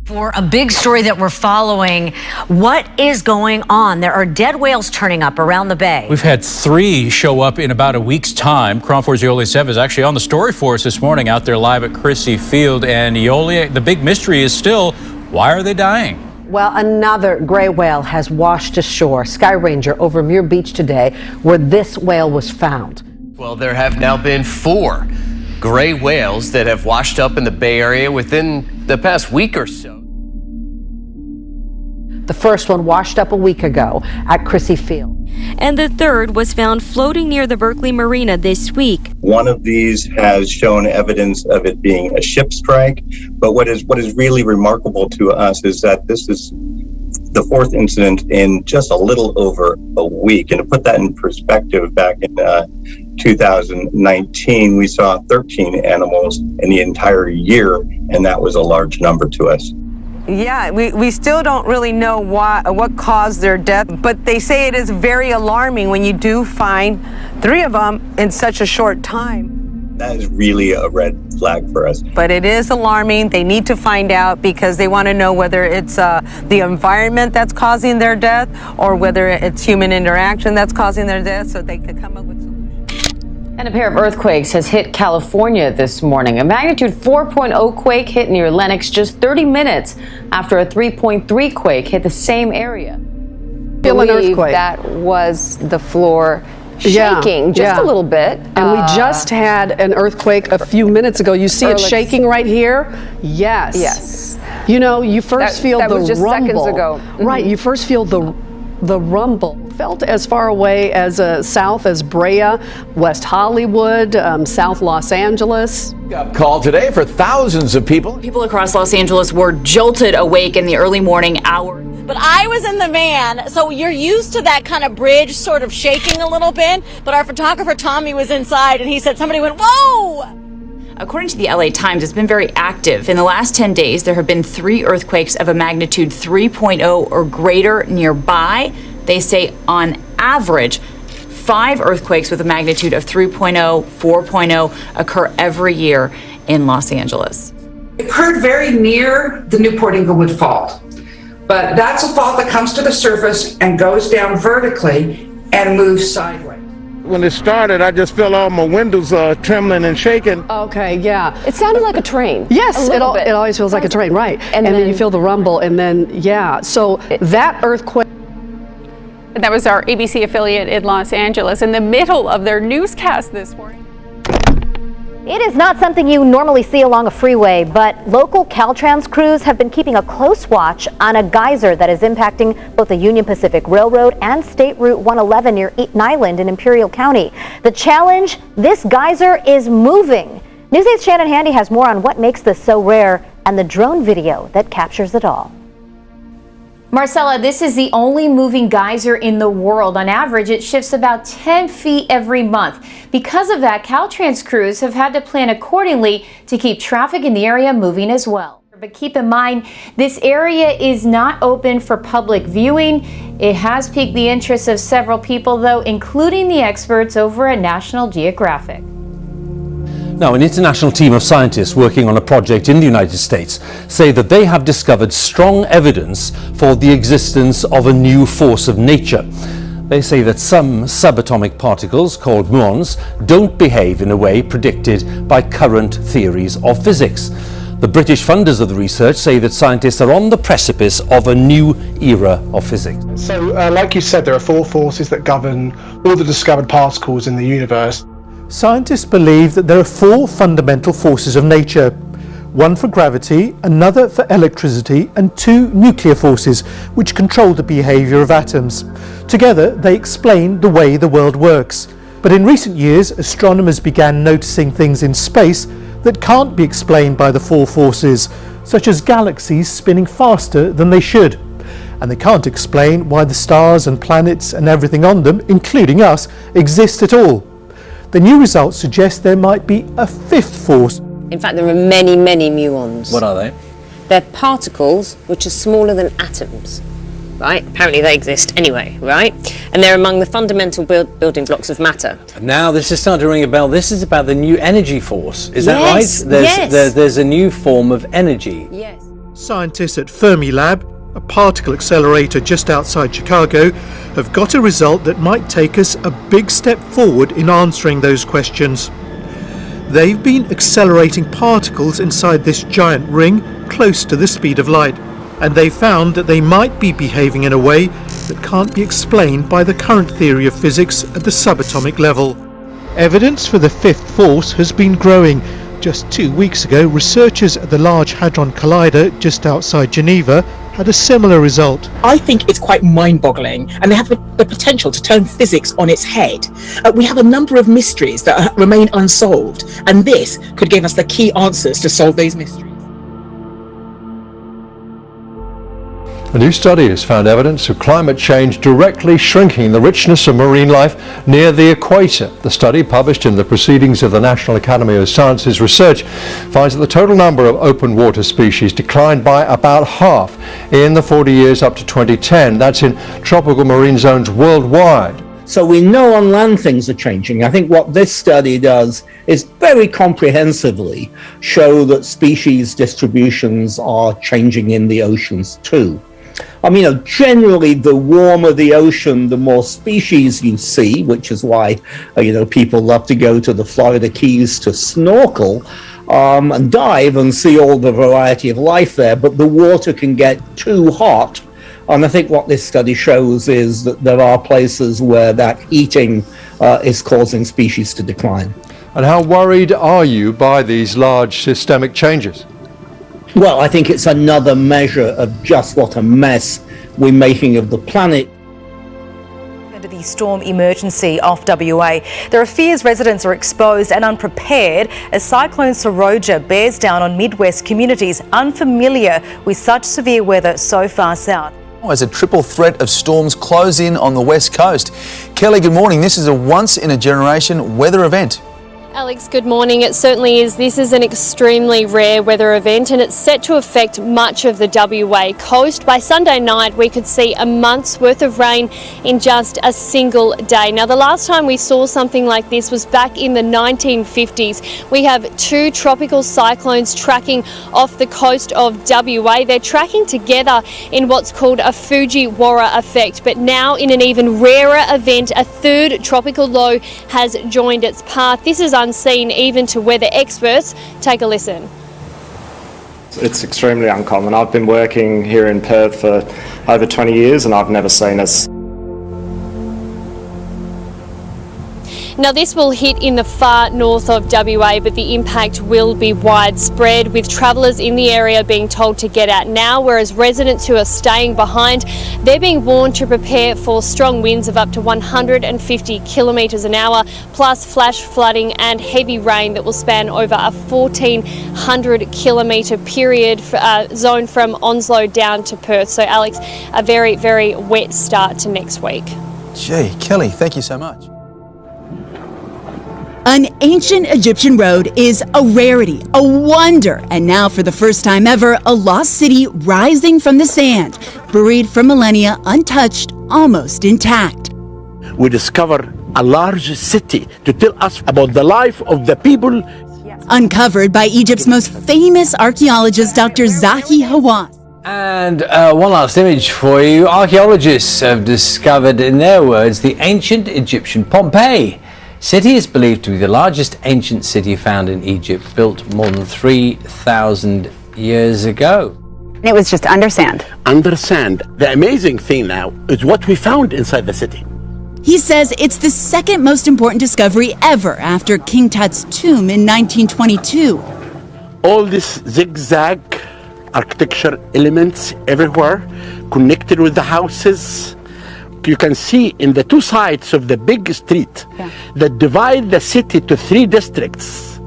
For a big story that we're following, what is going on? There are dead whales turning up around the bay. We've had 3 show up in about a week's time. KRON 4's Yoli Sev is actually on the story for us this morning out there live at Crissy Field. And Yoli, the big mystery is still, why are they dying? Well, another gray whale has washed ashore. Sky Ranger over Muir Beach today, where this whale was found. Well, there have now been 4 gray whales that have washed up in the Bay Area within the past week or so. The first one washed up a week ago at Crissy Field. And the third was found floating near the Berkeley Marina this week. One of these has shown evidence of it being a ship strike, but what is really remarkable to us is that this is the 4th incident in just a little over a week. And to put that in perspective, back in 2019, we saw 13 animals in the entire year, and that was a large number to us. Yeah, we still don't really know what caused their death, but they say it is very alarming when you do find 3 of them in such a short time. That is really a red flag for us. But it is alarming. They need to find out because they want to know whether it's the environment that's causing their death or whether it's human interaction that's causing their death, so they could come up with solutions. And a pair of earthquakes has hit California this morning. A magnitude 4.0 quake hit near Lenox just 30 minutes after a 3.3 quake hit the same area. Feel an earthquake. That was the floor shaking just a little bit. And we just had an earthquake a few minutes ago. You see it shaking right here? Yes. Yes. You know, you first feel the was just rumble. seconds ago. Right, you first feel the rumble. Felt as far away as south as Brea, West Hollywood, South Los Angeles. Call today for thousands of people. People across Los Angeles were jolted awake in the early morning hours. But I was in the van, so you're used to that kind of bridge sort of shaking a little bit. But our photographer Tommy was inside and he said somebody went, whoa! According to the LA Times, it's been very active. In the last 10 days, there have been 3 earthquakes of a magnitude 3.0 or greater nearby. They say on average, 5 earthquakes with a magnitude of 3.0, 4.0 occur every year in Los Angeles. It occurred very near the Newport Inglewood Fault, but that's a fault that comes to the surface and goes down vertically and moves sideways. When it started, I just felt all my windows trembling and shaking. Okay, yeah. It sounded like a train. Yes, it always feels like a train, right. And then you feel the rumble, and then, yeah. So that earthquake. That was our ABC affiliate in Los Angeles in the middle of their newscast this morning. It is not something you normally see along a freeway, but local Caltrans crews have been keeping a close watch on a geyser that is impacting both the Union Pacific Railroad and State Route 111 near Eaton Island in Imperial County. The challenge, this geyser is moving. News 8's Shannon Handy has more on what makes this so rare and the drone video that captures it all. Marcella, this is the only moving geyser in the world. On average, it shifts about 10 feet every month. Because of that, Caltrans crews have had to plan accordingly to keep traffic in the area moving as well. But keep in mind, this area is not open for public viewing. It has piqued the interest of several people, though, including the experts over at National Geographic. Now, an international team of scientists working on a project in the United States say that they have discovered strong evidence for the existence of a new force of nature. They say that some subatomic particles, called muons, don't behave in a way predicted by current theories of physics. The British funders of the research say that scientists are on the precipice of a new era of physics. So, like you said, there are 4 forces that govern all the discovered particles in the universe. Scientists believe that there are 4 fundamental forces of nature. One for gravity, another for electricity, and 2 nuclear forces which control the behavior of atoms. Together, they explain the way the world works. But in recent years, astronomers began noticing things in space that can't be explained by the 4 forces, such as galaxies spinning faster than they should. And they can't explain why the stars and planets and everything on them, including us, exist at all. The new results suggest there might be a 5th force. In fact, there are many, many muons. What are they? They're particles which are smaller than atoms, right? Apparently they exist anyway, right? And they're among the fundamental building blocks of matter. Now this is starting to ring a bell. This is about the new energy force. Is that Yes, right? yes. There's a new form of energy. Yes. Scientists at Fermilab, a particle accelerator just outside Chicago, have got a result that might take us a big step forward in answering those questions. They've been accelerating particles inside this giant ring close to the speed of light, and they found that they might be behaving in a way that can't be explained by the current theory of physics at the subatomic level. Evidence for the fifth force has been growing. Just 2 weeks ago, researchers at the Large Hadron Collider just outside Geneva had a similar result. I think it's quite mind-boggling, and they have the potential to turn physics on its head. We have a number of mysteries that remain unsolved, and this could give us the key answers to solve these mysteries. A new study has found evidence of climate change directly shrinking the richness of marine life near the equator. The study, published in the Proceedings of the National Academy of Sciences Research, finds that the total number of open water species declined by about half in the 40 years up to 2010. That's in tropical marine zones worldwide. So we know on land things are changing. I think what this study does is very comprehensively show that species distributions are changing in the oceans too. I mean, generally, the warmer the ocean, the more species you see, which is why, people love to go to the Florida Keys to snorkel and dive and see all the variety of life there. But the water can get too hot. And I think what this study shows is that there are places where that heating is causing species to decline. And how worried are you by these large systemic changes? Well, I think it's another measure of just what a mess we're making of the planet. Into the storm emergency off WA. There are fears residents are exposed and unprepared as Cyclone Saroja bears down on Midwest communities unfamiliar with such severe weather so far south. As a triple threat of storms close in on the west coast. Kelly, good morning. This is a once-in-a-generation weather event. Alex, good morning. It certainly is. This is an extremely rare weather event and it's set to affect much of the WA coast. By Sunday night, we could see a month's worth of rain in just a single day. Now, the last time we saw something like this was back in the 1950s. We have two tropical cyclones tracking off the coast of WA. They're tracking together in what's called a Fujiwara effect. But now, in an even rarer event, a third tropical low has joined its path. This is unseen even to weather experts. Take a listen. It's extremely uncommon. I've been working here in Perth for over 20 years and I've never seen this. Now, this will hit in the far north of WA, but the impact will be widespread, with travellers in the area being told to get out now, whereas residents who are staying behind, they're being warned to prepare for strong winds of up to 150 kilometres an hour, plus flash flooding and heavy rain that will span over a 1,400 kilometre period zone from Onslow down to Perth. So, Alex, a very, very wet start to next week. Gee, Kelly, thank you so much. An ancient Egyptian road is a rarity, a wonder, and now for the first time ever, a lost city rising from the sand, buried for millennia, untouched, almost intact. We discovered a large city to tell us about the life of the people. Uncovered by Egypt's most famous archaeologist, Dr. Zahi Hawass. And one last image for you. Archaeologists have discovered, in their words, the ancient Egyptian Pompeii. City is believed to be the largest ancient city found in Egypt, built more than 3,000 years ago. It was just under sand. Under sand. The amazing thing now is what we found inside the city. He says it's the second most important discovery ever after King Tut's tomb in 1922. All this zigzag architecture elements everywhere, connected with the houses. You can see in the two sides of the big street that divide the city to 3 districts,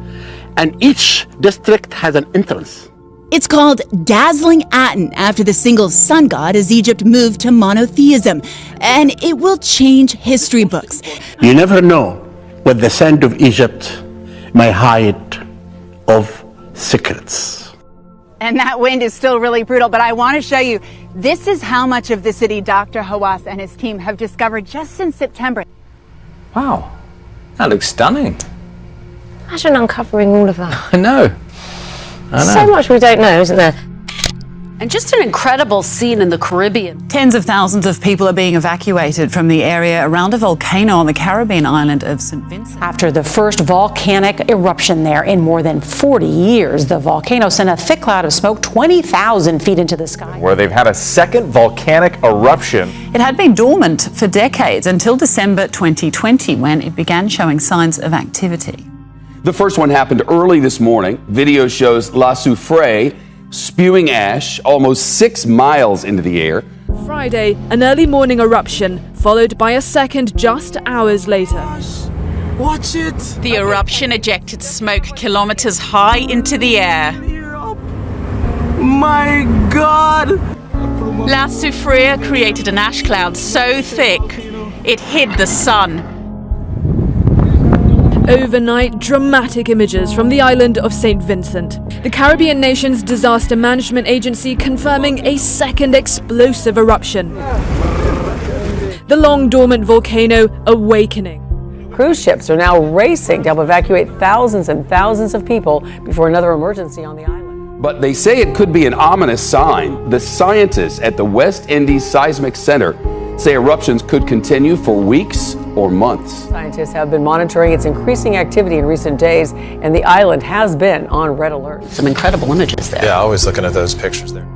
and each district has an entrance. It's called Dazzling Aten after the single sun god as Egypt moved to monotheism, and it will change history books. You never know what the sand of Egypt may hide of secrets. And that wind is still really brutal, but I want to show you, this is how much of the city Dr. Hawass and his team have discovered just since September. Wow, that looks stunning. Imagine uncovering all of that. I know. So much we don't know, isn't there? And just an incredible scene in the Caribbean. Tens of thousands of people are being evacuated from the area around a volcano on the Caribbean island of St. Vincent. After the first volcanic eruption there in more than 40 years, the volcano sent a thick cloud of smoke 20,000 feet into the sky. Where they've had a second volcanic eruption. It had been dormant for decades until December 2020 when it began showing signs of activity. The first one happened early this morning. Video shows La Soufrière spewing ash almost 6 miles into the air. Friday, an early morning eruption, followed by a second just hours later. Watch it! The eruption ejected smoke kilometers high into the air. My God! La Soufrière created an ash cloud so thick it hid the sun. Overnight, dramatic images from the island of St. Vincent. The Caribbean nation's disaster management agency confirming a second explosive eruption. The long-dormant volcano awakening. Cruise ships are now racing to help evacuate thousands and thousands of people before another emergency on the island. But they say it could be an ominous sign. The scientists at the West Indies Seismic Center say eruptions could continue for weeks or months. Scientists have been monitoring its increasing activity in recent days, and the island has been on red alert. Some incredible images there. Yeah, always looking at those pictures there.